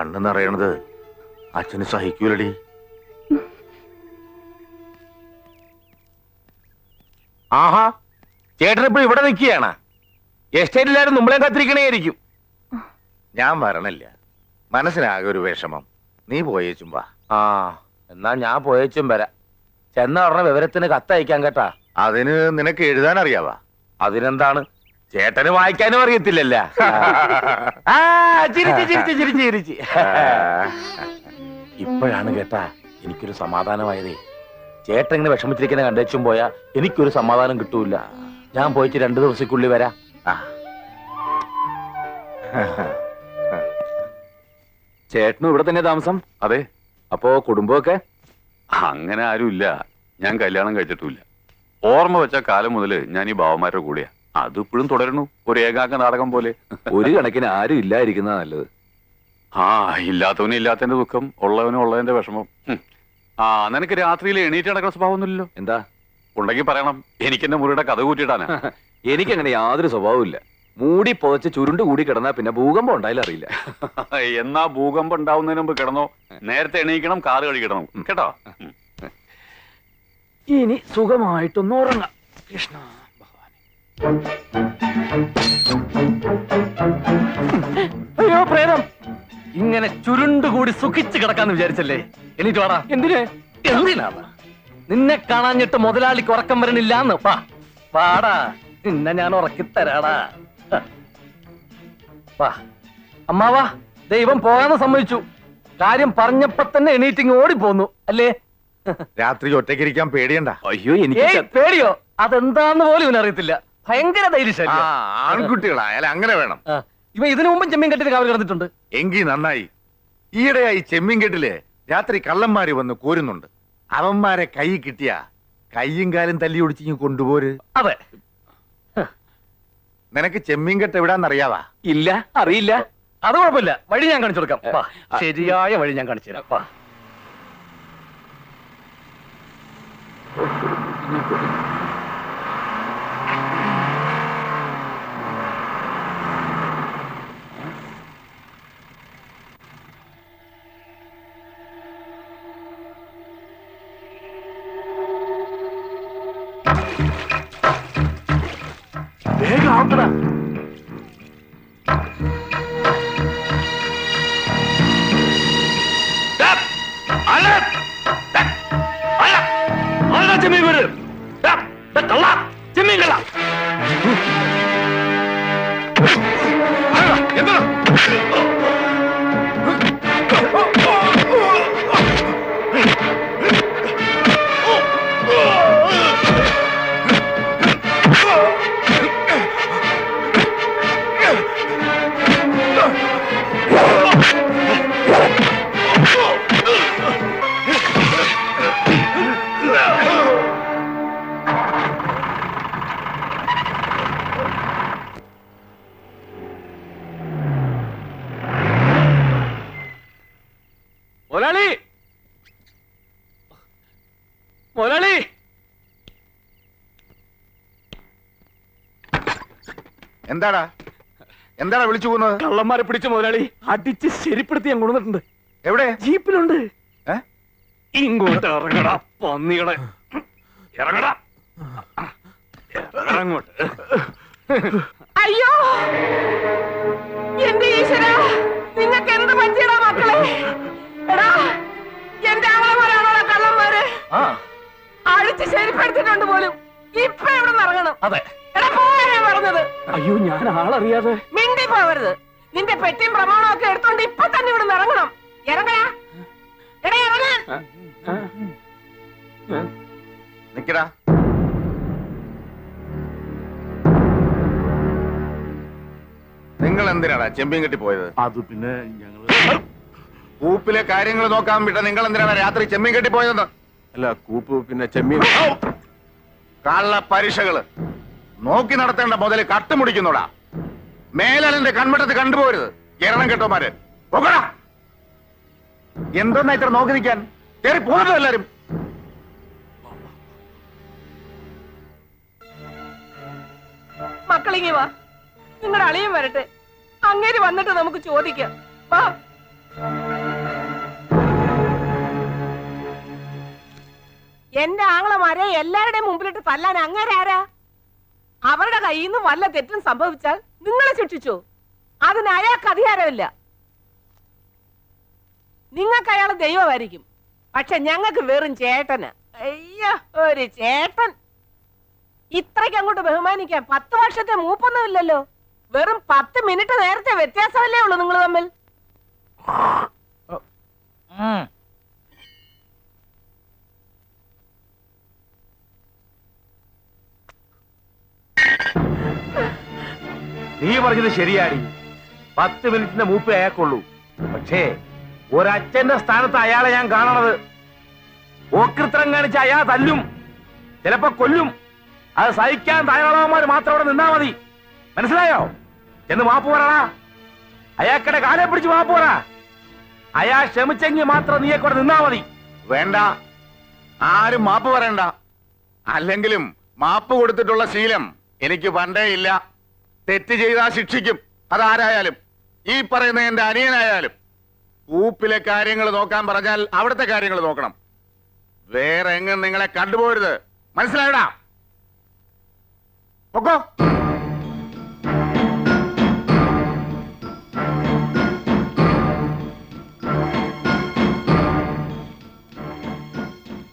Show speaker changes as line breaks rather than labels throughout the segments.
കണ്ണു നിറയണത് അച്ഛന് സഹിക്കൂലടി. ആഹാ, ചേട്ടനിപ്പോ ഇവിടെ നിൽക്കുകയാണ്. എസ്റ്റേറ്റിലാരും നമ്മളെ കാത്തിരിക്കണേയിരിക്കും. ഞാൻ വരണില്ല, മനസ്സിനാകെ ഒരു വിഷമം. നീ പോയേച്ചും വാ. ആ, എന്നാ ഞാൻ പോയേച്ചും വരാം. ചെന്ന ഉടനെ വിവരത്തിന് കത്തയക്കാൻ കേട്ടാ. അതിന് നിനക്ക് എഴുതാൻ അറിയാവാ? അതിനെന്താണ്, ചേട്ടന് വായിക്കാനും അറിയത്തില്ലല്ല. ഇപ്പോഴാണ് കേട്ടാ എനിക്കൊരു സമാധാനമായതേ. ചേട്ടൻ ഇങ്ങനെ വിഷമിച്ചിരിക്കുന്ന കണ്ടേച്ചും പോയാ എനിക്കൊരു സമാധാനം കിട്ടൂല. ഞാൻ പോയിട്ട് 2 ദിവസക്കുള്ളിൽ വരാം.
ചേട്ടനും ഇവിടെ തന്നെ താമസം?
അതെ.
അപ്പോ കുടുംബമൊക്കെ?
അങ്ങനെ ആരുമില്ല, ഞാൻ കല്യാണം കഴിച്ചിട്ടില്ല. ഓർമ്മ വെച്ച കാലം മുതല് ഞാൻ ഈ ബാവന്മാരുടെ കൂടെയാ. അതിപ്പോഴും തുടരുന്നു, ഒരു ഏകാംഗ നാടകം പോലെ.
ഒരു കണക്കിന് ആരും ഇല്ലാതിരിക്കുന്ന നല്ലത്.
ആ, ഇല്ലാത്തവന് ഇല്ലാത്തതിന്റെ ദുഃഖം, ഉള്ളവനും ഉള്ളതിന്റെ വിഷമം. ആ, നിനക്ക് രാത്രിയിൽ എണീറ്റ് നടക്കുന്ന സ്വഭാവമൊന്നുമില്ലല്ലോ.
എന്താ
ഉണ്ടെങ്കിൽ പറയണം, എനിക്കെന്റെ മുറിയുടെ കഥ കൂട്ടിയിട്ടാണ്.
എനിക്കങ്ങനെ യാതൊരു സ്വഭാവവും ഇല്ല. മൂടി പുതച്ച് ചുരുണ്ട് കൂടി കിടന്നാ പിന്നെ ഭൂകമ്പം ഉണ്ടായാലും അറിയില്ല.
എന്നാ ഭൂകമ്പം ഉണ്ടാവുന്നതിന് മുമ്പ് കിടന്നോ. നേരത്തെ എണീക്കണം, കാറ് കഴിക്കണം കേട്ടോ.
ഇനി സുഖമായിട്ടൊന്ന് ഉറങ്ങാം. കൃഷ്ണ ഭഗവാനെ.
അയ്യോ പ്രേതം, ഇങ്ങനെ ചുരുണ്ടുകൂടി സുഖിച്ച് കിടക്കാന്ന് വിചാരിച്ചല്ലേ? എനിക്ക് വാടാ. എന്തിനാണ് നിന്നെ കാണാഞ്ഞിട്ട് മുതലാളിക്ക് ഉറക്കം വരണില്ലാന്ന്? വാടാ, നിന്നെ ഞാൻ ഉറക്കിത്തരാടാ. വാ അമ്മാവാ, ദൈവം പോകാന്ന് സമ്മതിച്ചു. കാര്യം പറഞ്ഞപ്പോ തന്നെ എണീറ്റിങ് ഓടിപ്പോന്നു അല്ലേ?
രാത്രി ഒറ്റയ്ക്കിരിക്കാൻ പേടിയണ്ട.
അയ്യോ, എനിക്ക്
പേടിയോ? അതെന്താന്ന് പോലും ഇവനറിയത്തില്ല. ഭയങ്കര ധൈര്യശാലി.
ആൺകുട്ടികളായാലും അങ്ങനെ വേണം.
ഇവ ഇതിനു മുമ്പും ചെമ്മീൻ കെട്ടിന് കാവൽ കിടന്നിട്ടുണ്ട്.
എങ്കിൽ നന്നായി. ഈയിടെയായി ചെമ്മീൻ കെട്ടില് രാത്രി കള്ളന്മാര് വന്ന് കോരുന്നുണ്ട്. അവന്മാരെ കൈ കിട്ടിയ കയ്യും കാലും തല്ലി ഒടിച്ചിങ്ങ് കൊണ്ടുപോര്.
അതെ.
നിനക്ക് ചെമ്മീൻ കെട്ട് എവിടാന്നറിയാവാ?
ഇല്ല, അറിയില്ല.
അത് കുഴപ്പമില്ല, വഴി ഞാൻ കാണിച്ചു കൊടുക്കാം. ശരിയായ വഴി ഞാൻ കാണിച്ചു തരാം. വേഗം ആവട്ടടാ. ചെമ്മീൻ വരും. ചെമ്മീൻ കള്ള എന്താ? മുതലാളി, മുതലാളി,
എന്താടാ എന്താടാ വിളിച്ചു പോകുന്നത്?
കള്ളന്മാരെ പിടിച്ച മുതലാളി അടിച്ച് ശരിപ്പെടുത്തി ഞാൻ കൊണ്ടുവന്നിട്ടുണ്ട്.
എവിടെ?
ജീപ്പിലുണ്ട്. ഇങ്ങോട്ട് ഇറങ്ങടാ പന്നികളെ, ഇറങ്ങടാ അങ്ങോട്ട്.
അയ്യോ എന്റെ ഈശ്വര, നിങ്ങൾക്ക് എന്ത് പറ്റിയടാ മക്കളെ? എടാ, എന്റെ ആളമാരാണോടാ കള്ളന്മാര്? അടിച്ച് ശരിപ്പെടുത്തിട്ടുണ്ട് പോലും. ഇപ്പൊ എവിടെ നിന്ന് ഇറങ്ങണം?
അതെ.
എടാ പോയാ പറഞ്ഞത്.
അയ്യോ, ഞാൻ ആളറിയാതെ.
മിണ്ടി പോവരുത്. നിന്റെ പെട്ടിയും പ്രമാണവും ഒക്കെ എടുത്തോണ്ട് ഇപ്പൊ തന്നെ ഇവിടെ നിന്ന് ഇറങ്ങണം. ഇറങ്ങടാ. എടാ ഇറങ്ങാൻ.
നിക്കടാ. നിങ്ങൾ എന്തിനാടാ ചെമ്പീൻ കെട്ടി പോയത്?
അത് പിന്നെ ഞങ്ങള്
കൂപ്പിലെ കാര്യങ്ങൾ നോക്കാൻ വിട്ട നിങ്ങൾ എന്തിനാണ് രാത്രി ചെമ്മീൻ കെട്ടി പോയത്?
അല്ല, കൂപ്പ് പിന്നെ ചെമ്മീൻ.
കള്ള പരീക്ഷകള് നോക്കി നടത്തേണ്ട മുതല് കട്ടുമുടിക്കുന്നോടാ. മേലാലിന്റെ കൺവട്ടത്ത് കണ്ടുപോരുത്. കേരളം കെട്ടോമാര് പോകടാ. എന്തോന്നാ ഇത്ര നോക്കി നിൽക്കാൻ? കയറി പോകുന്നത് എല്ലാരും.
മക്കളിങ്ങി വാ, നിങ്ങളുടെ അളിയൻ വരട്ടെ. അങ്ങേര് വന്നിട്ട് നമുക്ക് ചോദിക്കാം. വാ. എന്റെ ആങ്ങളമാരെ എല്ലാവരുടെയും മുമ്പിലിട്ട് തല്ലാൻ അങ്ങനെ ആരാ? അവരുടെ കയ്യിൽ നിന്ന് വല്ല തെറ്റും സംഭവിച്ചാൽ നിങ്ങളെ ശിക്ഷിച്ചു. അതിന് അയാൾക്ക് അധികാരമില്ല. നിങ്ങൾക്ക് അയാൾ ദൈവമായിരിക്കും, പക്ഷെ ഞങ്ങൾക്ക് വെറും ചേട്ടന്. അയ്യോ, ഒരു ചേട്ടൻ. ഇത്രയ്ക്ക് അങ്ങോട്ട് ബഹുമാനിക്കാൻ 10 വർഷത്തെ മൂപ്പൊന്നും ഇല്ലല്ലോ. വെറും 10 മിനിറ്റ് നേരത്തെ വ്യത്യാസമല്ലേ ഉള്ളൂ നിങ്ങൾ തമ്മിൽ.
നീ പറഞ്ഞത് ശരിയാടി. 10 മിനിറ്റിന്റെ മൂപ്പേ അയാൾക്കുള്ളൂ. പക്ഷേ ഒരച്ഛന്റെ സ്ഥാനത്ത് അയാളെ ഞാൻ കാണണത്. ഓക്രിത്രം കാണിച്ച അയാൾ തല്ലും, ചിലപ്പോ കൊല്ലും. അത് സഹിക്കാൻ തയ്യാറാവന്മാർ മാത്രം അവിടെ നിന്നാ മതി. മനസ്സിലായോ? എന്ന് മാപ്പ് പറടാ. അയാൾക്കടെ കാലെ പിടിച്ച് മാപ്പ് പറ. അയാൾ ക്ഷമിച്ചെങ്കിൽ മാത്രം നീയെ കൂടെ നിന്നാ മതി.
വേണ്ട, ആരും മാപ്പ് പറയണ്ട. അല്ലെങ്കിലും മാപ്പ് കൊടുത്തിട്ടുള്ള ശീലം എനിക്ക് പണ്ടേ ഇല്ല. തെറ്റ് ചെയ്താൽ ശിക്ഷിക്കും, അതാരായാലും. ഈ പറയുന്ന എന്റെ അനിയനായാലും. ഊപ്പിലെ കാര്യങ്ങൾ നോക്കാൻ പറഞ്ഞാൽ അവിടുത്തെ കാര്യങ്ങൾ നോക്കണം. വേറെ എങ്ങും നിങ്ങളെ കണ്ടുപോരുത്. മനസ്സിലായടാ? പൊക്കോ.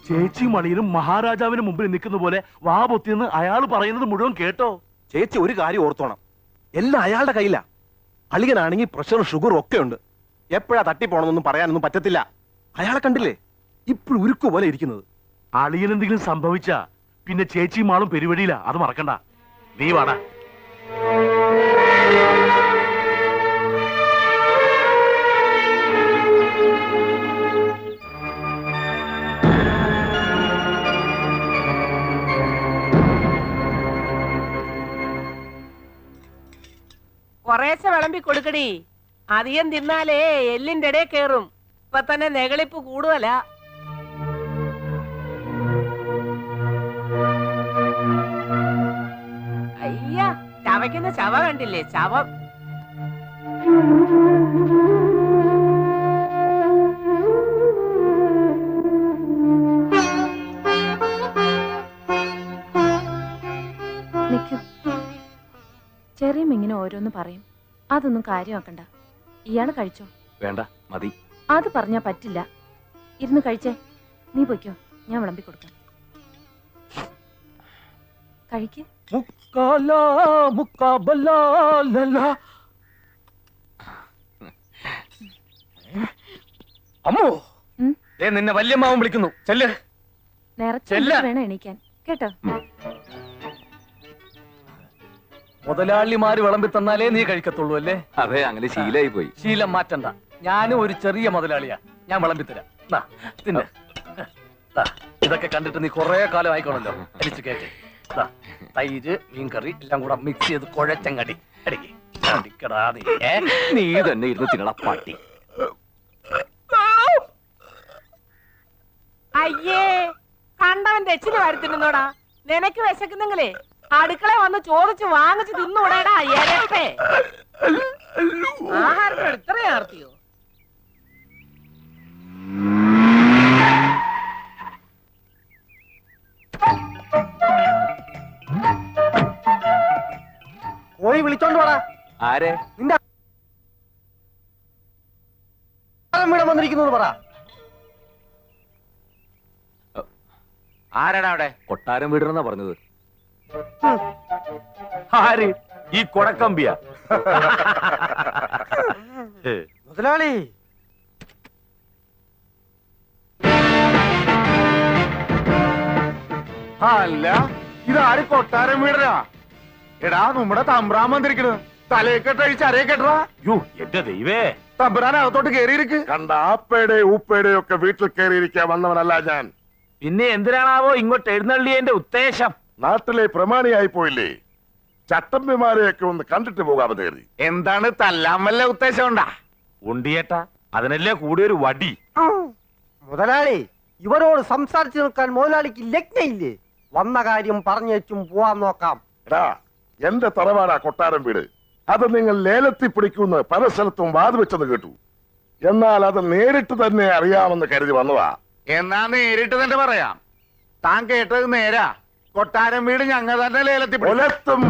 ചേച്ചി മണിയനും മഹാരാജാവിന് മുമ്പിൽ നിൽക്കുന്ന പോലെ വാ പൊത്തിയെന്ന് അയാൾ പറയുന്നത് മുഴുവൻ കേട്ടോ?
ചേച്ചി ഒരു കാര്യം ഓർത്തോണം, എല്ലാം അയാളുടെ കയ്യിലാ. അളിയനാണെങ്കിൽ പ്രഷറും ഷുഗറും ഒക്കെ ഉണ്ട്. എപ്പോഴാ തട്ടിപ്പോണമെന്നൊന്നും പറയാനൊന്നും പറ്റത്തില്ല. അയാളെ കണ്ടില്ലേ, ഇപ്പോഴും ഉരുക്കു പോലെ ഇരിക്കുന്നത്.
അളിയൻ എന്തെങ്കിലും സംഭവിച്ചാ പിന്നെ ചേച്ചിയും ആളും പെരുവഴിയില്ല, അത് മറക്കണ്ട. നീ വാടാ.
കുറേശ്ശെ വിളമ്പി കൊടുക്കടി. അധികം തിന്നാലേ എല്ലിന്റെ ഇടയിൽ കേറും. ഇപ്പൊ തന്നെ നെകളിപ്പ് കൂടുതലാ. അയ്യ, ചവയ്ക്കുന്ന ചവ കണ്ടില്ലേ? ചവം.
ചെറിയ ഇങ്ങനെ ഓരോന്ന് പറയും, അതൊന്നും കാര്യമാക്കണ്ട. ഇയാള് കഴിച്ചോ?
വേണ്ട, മതി.
അത് പറഞ്ഞാ പറ്റില്ല. ഇരുന്ന് കഴിച്ചേ. നീ പൊയ്ക്കോ, ഞാൻ വിളമ്പി കൊടുക്കാം. കഴിക്ക്.
അമ്മോ, നിന്നെ വല്യമ്മാവൻ വിളിക്കുന്നു. ചെല്ല്.
നേരത്തെ വേണം എണീക്കാൻ കേട്ടോ.
മുതലാളിമാര് വിളമ്പി തന്നാലേ നീ കഴിക്കത്തുള്ളൂ അല്ലേ?
അതെ, അങ്ങനെ ശീലായി പോയി.
ശീലം മാറ്റണ്ട. ഞാനും ഒരു ചെറിയ മുതലാളിയാ. ഞാൻ വിളമ്പി തരാം. തിന്നെ. ഇതൊക്കെ കണ്ടിട്ട് നീ കുറെ കാലം ആയിക്കോണല്ലോ. അടിച്ചു കേട്ടെ. തൈര്, മീൻകറി എല്ലാം കൂടെ മിക്സ് ചെയ്ത് കുഴച്ചങ്ങടി അടിക്കേ. അടിക്കടാ നീ.
നീ തന്നെ ഇരുന്ന് തിന്നണ പാട്ടി.
അയ്യേ, കണ്ടവൻ രച്ചില് വരുത്തിരുന്നോടാ. നിനക്ക് വിശക്കുന്നെങ്കിലേ അടുക്കള വന്ന് ചോദിച്ച് വാങ്ങിച്ച് തിന്നൂടേടാ. എരപ്പേ, ആഹാരത്തിന് ഇത്രയും ആർത്തിയോ?
പോയി വിളിച്ചോണ്ട് പോടാ.
ആരെ?
നിന്റെ വീട് വന്നിരിക്കുന്നത് പറ.
ആരാടാ അവിടെ?
കൊട്ടാരം വീടണെന്നാ പറഞ്ഞത്.
ആര്? ഈ കൊടക്കമ്പിയ?
മുതലാളി,
അല്ല, ഇതാര് കൊട്ടാരം വീടരാ? എടാ, നമ്മുടെ തമ്പ്രാൻ വന്നിരിക്കണ്. തലയെക്കെട്ടഴിച്ച് അരയെക്കെട്ടാ.
യോ, എന്റെ ദൈവേ.
തമ്പ്രാൻ അകത്തോട്ട് കേറിയിരിക്ക്.
കണ്ട ആപ്പയുടെ ഊപ്പയുടെ ഒക്കെ വീട്ടിൽ കയറിയിരിക്കാൻ വന്നവനല്ല ഞാൻ.
പിന്നെ എന്തിനാണാവോ ഇങ്ങോട്ട് എഴുന്നള്ളിയതിന്റെ ഉദ്ദേശം?
നാട്ടിലെ പ്രമാണിയായി പോയില്ലേ, ചട്ടമ്പിമാരെയൊക്കെ ഒന്ന് കണ്ടിട്ട് പോകാമെന്ന് കരുതി.
എന്താണ് തല്ലാൻ വല്ല ഉദ്ദേശം ഉണ്ടാ?
ഉണ്ടിയേട്ടാ, അതിനല്ലേ കൂടിയൊരു വടി.
മുതലാളി, ഇവരോട് സംസാരിച്ചു നിൽക്കാൻ മുതലാളിക്ക് ലഗ്നയില്ലേ? വന്ന കാര്യം പറഞ്ഞേച്ചും പോവാൻ നോക്കാം.
എടാ, എന്റെ തറവാടാ കൊട്ടാരം വീട്. അത് നിങ്ങൾ ലേലത്തിൽ പിടിക്കുമെന്ന് പല സ്ഥലത്തും വാതുവെച്ചെന്ന് കേട്ടു. എന്നാൽ അത് നേരിട്ട് തന്നെ അറിയാമെന്ന് കരുതി വന്നതാ.
എന്നാ നേരിട്ട് തന്നെ പറയാം. താൻ കേട്ടത് നേരാ. കൊട്ടാരം വീട് ഞങ്ങൾ തന്നെ ലേലത്തിൽ പിടിക്കും.
ഒലത്തും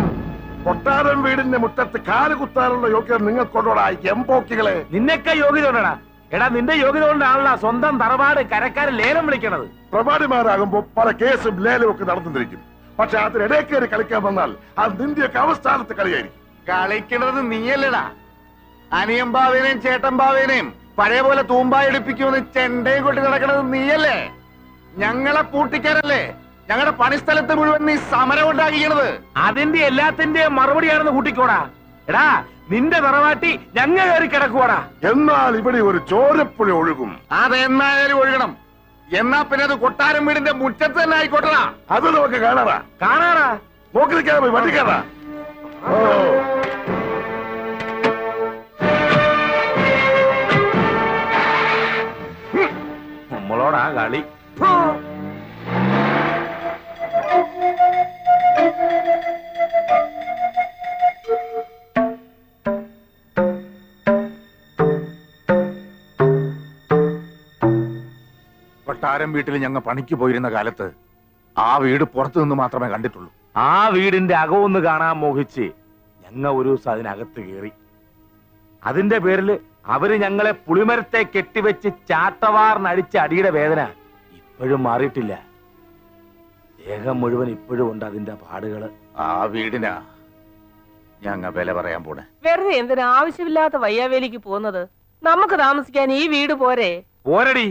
കൊട്ടാരം വീടിന്റെ മുറ്റത്ത് കാല് കുത്താനുള്ള യോഗ്യത നിങ്ങൾക്കൊണ്ടോടാ എംപോക്കികളെ.
നിന്നൊക്കെ യോഗ്യത കൊണ്ടാ. എടാ നിന്റെ യോഗ്യത കൊണ്ടാണല്ലോ സ്വന്തം തറവാട് കരക്കാരൻ ലേലം വിളിക്കണത്.
പ്രഭാടിമാരാകുമ്പോ പല കേസും ലേലവും ഒക്കെ നടന്നിരിക്കും. പക്ഷെ അതിനിടെ കയറി കളിക്കാൻ വന്നാൽ അത് നിന്റെയൊക്കെ അവസ്ഥാനത്ത് കളിയായിരിക്കും.
കളിക്കണത് നീയല്ലടാ. അനിയൻ ബാവേനെയും ചേട്ടൻ ബാവേനെയും പഴയ പോലെ തൂമ്പായി എടുപ്പിക്കുമെന്ന് ചെണ്ടയും കൊട്ടി നടക്കണത് നീയല്ലേ? ഞങ്ങളെ പൂട്ടിക്കാരല്ലേ? ഞങ്ങളുടെ പണിസ്ഥലത്ത് മുഴുവൻ നീ സമരം ഉണ്ടാക്കിക്കണത്.
അതിന്റെ എല്ലാത്തിന്റെയും മറുപടിയാണെന്ന് കൂട്ടിക്കോടാ. എടാ നിന്റെ തറവാട്ടി ഞങ്ങൾ കയറി കിടക്കുവാടാ.
എന്നാൽ ഇവിടെ ഒരു ചോരപ്പുഴ ഒഴുകും.
അതെന്നായാലും ഒഴുകണം. എന്നാ പിന്നെ അത് കൊട്ടാരം വീടിന്റെ മുറ്റത്ത് തന്നെ ആയിക്കോട്ടടാ.
അത് നമുക്ക് കാണാറാ.
കാണാടാ.
നോക്കി നിൽക്കാതെ പോയി വണ്ടി കയറാ.
നമ്മളോടാ കളി.
കൊട്ടാരം വീട്ടിൽ ഞങ്ങൾ പണിക്ക് പോയിരുന്ന കാലത്ത് ആ വീട് പുറത്തു നിന്ന് മാത്രമേ കണ്ടിട്ടുള്ളൂ.
ആ വീടിന്റെ അകമൊന്ന് കാണാൻ മോഹിച്ച് ഞങ്ങ ഒരു ദിവസം അതിനകത്ത് കയറി. അതിന്റെ പേരിൽ അവര് ഞങ്ങളെ പുളിമരത്തെ കെട്ടിവെച്ച് ചാട്ടവാറിനടിച്ച അടിയുടെ വേദന ഇപ്പോഴും മാറിയിട്ടില്ല. ദേഹം മുഴുവൻ ഇപ്പോഴും ഉണ്ട് അതിന്റെ പാടുകള്.
ആ വീടിനാ ഞങ്ങ വില പറയാൻ പോണേ.
വെറുതെ എന്തിനാ ആവശ്യമില്ലാത്ത വയ്യാവേലിക്ക് പോകുന്നത്? നമുക്ക് താമസിക്കാൻ ഈ വീട് പോരെ?
പോരടി.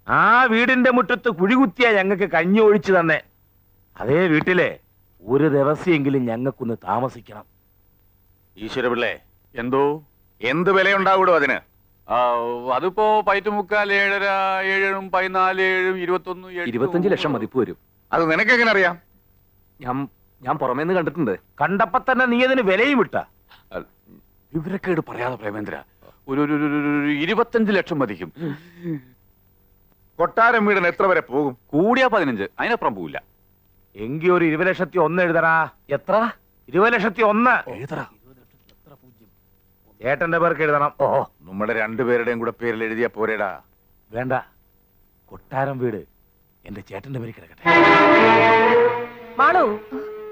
ആ വീടിന്റെ മുറ്റത്ത് കുഴികുത്തിയാ ഞങ്ങൾക്ക് കഞ്ഞി ഒഴിച്ചു തന്നെ. അതേ വീട്ടിലെ ഒരു ദിവസമെങ്കിലും ഞങ്ങൾക്കൊന്ന് താമസിക്കണം.
ഈശ്വരപിള്ളേ,
എന്തോ
എന്ത് വിലയുണ്ടാവൂടോ അതിന്?
അതിപ്പോ 5.75, 7, 7, 14, 21,
25 ലക്ഷം മതിപ്പ് വരും.
അത് നിനക്കെങ്ങനെ അറിയാം?
ഞാൻ പുറമേന്ന് കണ്ടിട്ടുണ്ട്.
കണ്ടപ്പോ തന്നെ നീ അതിന് വിലയും വിട്ട.
വിവരക്കേട് പറയാതെ പ്രേമേന്ദ്ര, ഒരു 25 ലക്ഷം മതിക്കും.
കൊട്ടാരം വീടിന് എത്ര വരെ പോകും?
കൂടിയാ 15, അതിനപ്പുറം പോവില്ല.
എങ്കി ഒരു 20,01,000 എഴുതടാ. എത്ര? 20,01,000
എഴുതടാ.
ചേട്ടന്റെ പേർക്ക് എഴുതണം.
ഓ, നമ്മുടെ രണ്ടുപേരുടെയും കൂടെ പേരിൽ എഴുതിയ പോരേടാ.
വേണ്ട, കൊട്ടാരം വീട് എന്റെ ചേട്ടന്റെ പേര് കിടക്കട്ടെ.
മാളു,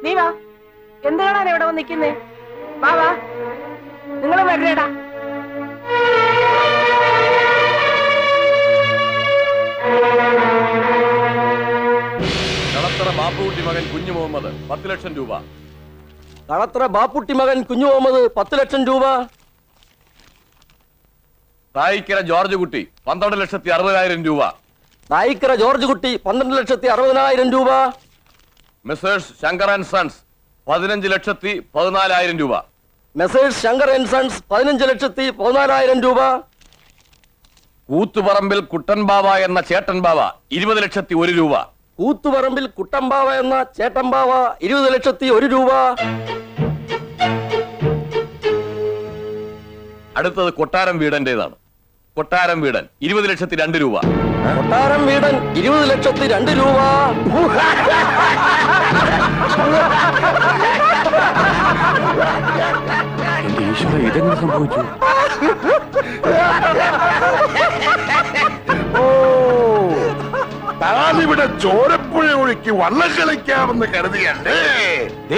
നീ വാ. എന്ത് കാണാൻ എവിടെ വന്ന് നിൽക്കുന്നേ? വാ വാ, നിങ്ങൾ വരേടാ.
കളത്തറ ബാപ്പുട്ടി മകൻ കുഞ്ഞു മുഹമ്മദ് 10 ലക്ഷം രൂപ.
കളത്തറ ബാപ്പുട്ടി മകൻ കുഞ്ഞു മുഹമ്മദ് 10 ലക്ഷം രൂപ.
തായിക്കര ജോർജ് കുട്ടി 12,60,000 രൂപ.
തായിക്കര ജോർജ് കുട്ടി 12,60,000 രൂപ.
മെസേഴ്സ് ശങ്കർ ആൻഡ് സൺസ് 15,14,000 രൂപ.
മെസേഴ്സ് ശങ്കർ ആൻഡ് സൺസ് 15,14,000 രൂപ.
കൂത്തുപറമ്പിൽ കുട്ടൻ ബാവ എന്ന ചേട്ടൻ ബാവ 20,01,000 രൂപ.
കൂത്തുപറമ്പിൽ കുട്ടമ്പാവ എന്ന ചേട്ടമ്പാവ 20,01,000 രൂപ.
അടുത്തത് കൊട്ടാരം വീടന്റേതാണ്. കൊട്ടാരം വീടൻ 20,02,000 രൂപ.
കൊട്ടാരം വീടൻ 20,02,000 രൂപ.
എന്റെ ഈശ്വര, ഇതെങ്ങനെ സംഭവിച്ചു?
താനിവിടെ ചോരപ്പുഴ ഒഴുക്കി വള്ളം കളിക്കാമെന്ന് കരുതിയല്ലേ?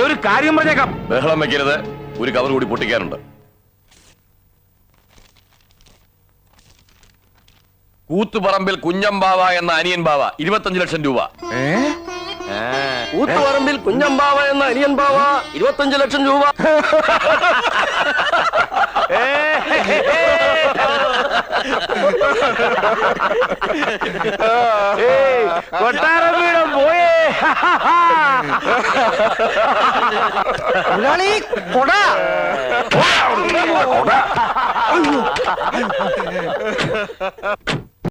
ഒരു കാര്യം പറഞ്ഞേക്കാം.
ബഹളം വെക്കരുത്, ഒരു കവർ കൂടി പൊട്ടിക്കാനുണ്ട്. കൂത്തുപറമ്പിൽ കുഞ്ഞമ്പാവ എന്ന അനിയൻ ബാവ 25 ലക്ഷം രൂപ.
കൂത്തുപറമ്പിൽ കുഞ്ഞമ്പാവ എന്ന അനിയൻ ബാവ 25 ലക്ഷം രൂപ.
കൊട്ടാരം വീടും പോയേ.
കൊട